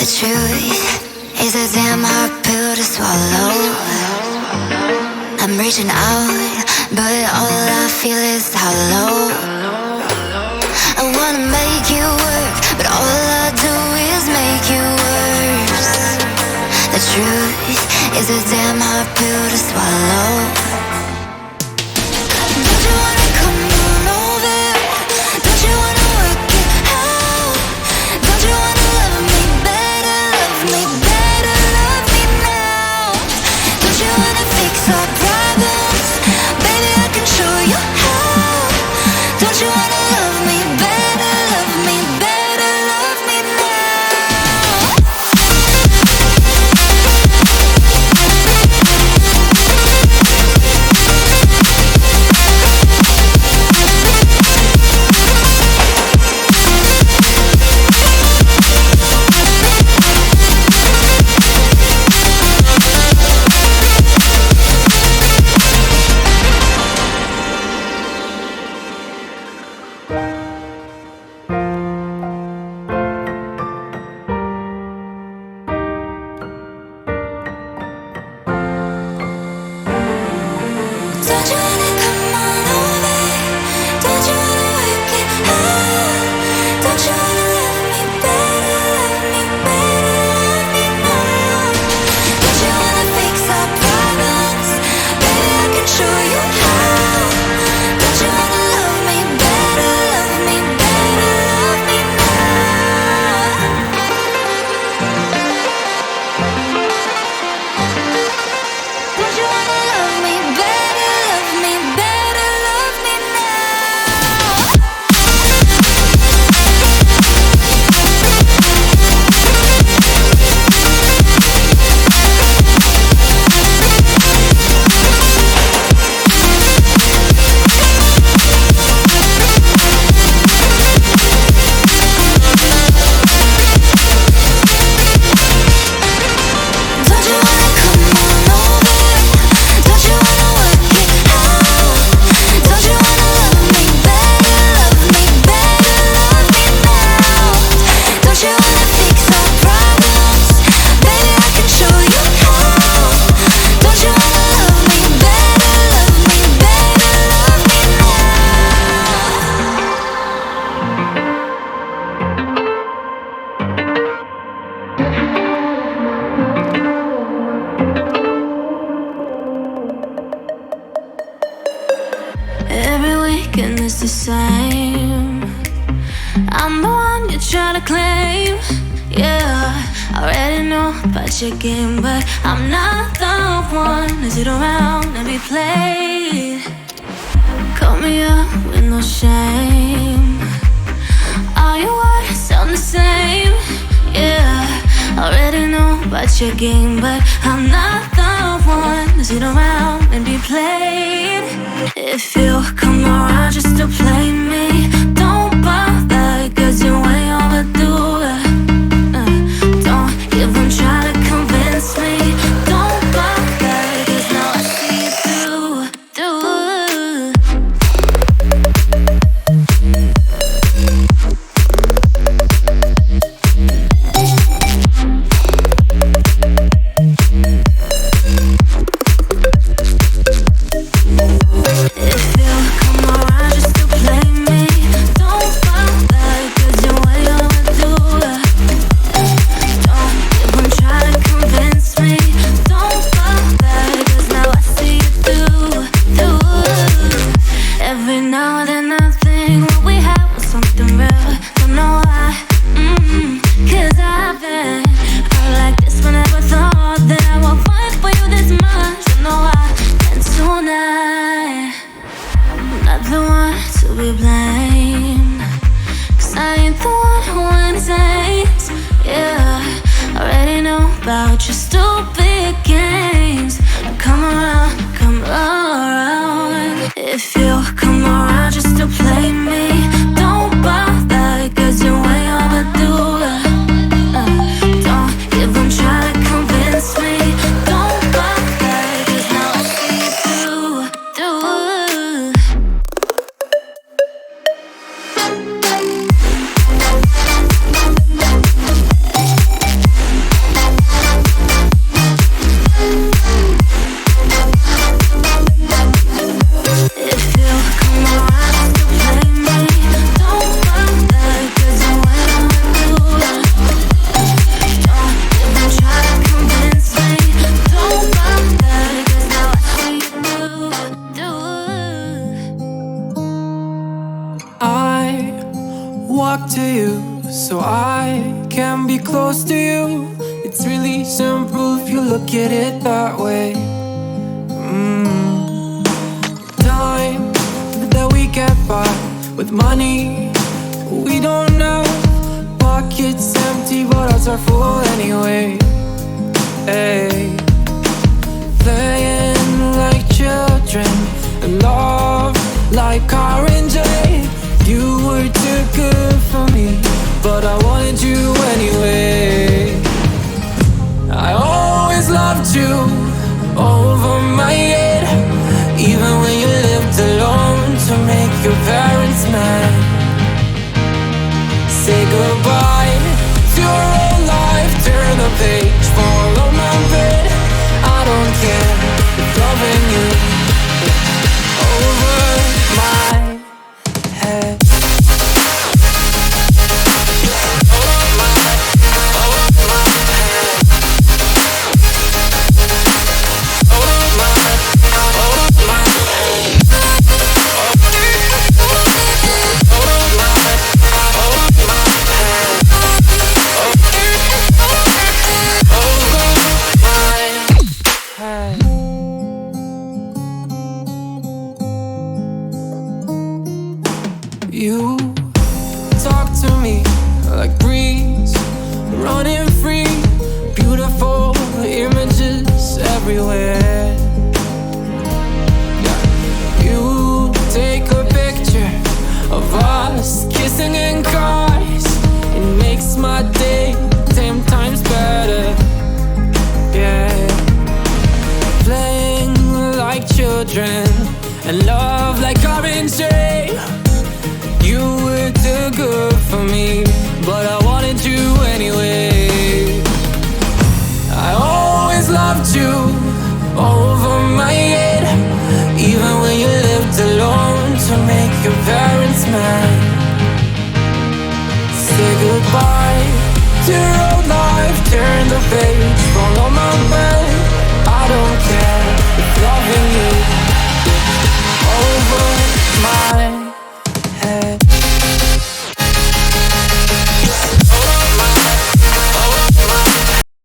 The truth is a damn hard pill to swallow. I'm reaching out, but all I feel is hollow. I wanna make you work, but all I do is make you worse. The truth is a damn hard pill to swallow. Don't you wanna come on over? Don't you wanna work it out? Don't you wanna love me better, love me better, love me now? Don't you wanna fix our problems? Baby, I can show you how. Don't you wanna love me better, love me better, love me now? Don't you wanna come on over? Don't you wanna work it out? Don't you wanna love me better, love me better, love me now? Don't you wanna fix our problems? Baby, I can show you how. Don't you wanna love me better, love me better, love me now? Don't you wanna love me better, love me better, love me now? Don't you wanna come on over? Don't you wanna work it out? Don't you wanna love me better, love me better, love me now? Don't you wanna fix our problems? Baby, I can show you how. Don't you wanna love me better, love me better, love me Every weekend is the same. I'm the one you try to claim. Yeah, I already know about your game, but I'm not the one to sit around and be played. Call me up with no shame. All your words sound the same. Yeah, I already know about your game, but I'm not the one to sit around and be played. If you come around just to play me, don't bother, cause you're way overdue. Don't even try to convince me. Don't bother, cause now I see you through. If you come around can be close to you. It's really simple if you look at it that way. Time that we get by with money we don't know. Pockets empty but hearts are full anyway. Hey. Playing like children and love like orange. You were too good for me, but I wanted you anyway. I always loved you over my head, even when you lived alone to make your parents mad. Say goodbye to your old life, turn the page, follow my bed. I don't care if loving you over my head. You talk to me like breeze, running free, beautiful images everywhere. You take a picture of us kissing in cars, it makes my day 10 times better. Yeah, playing like children and love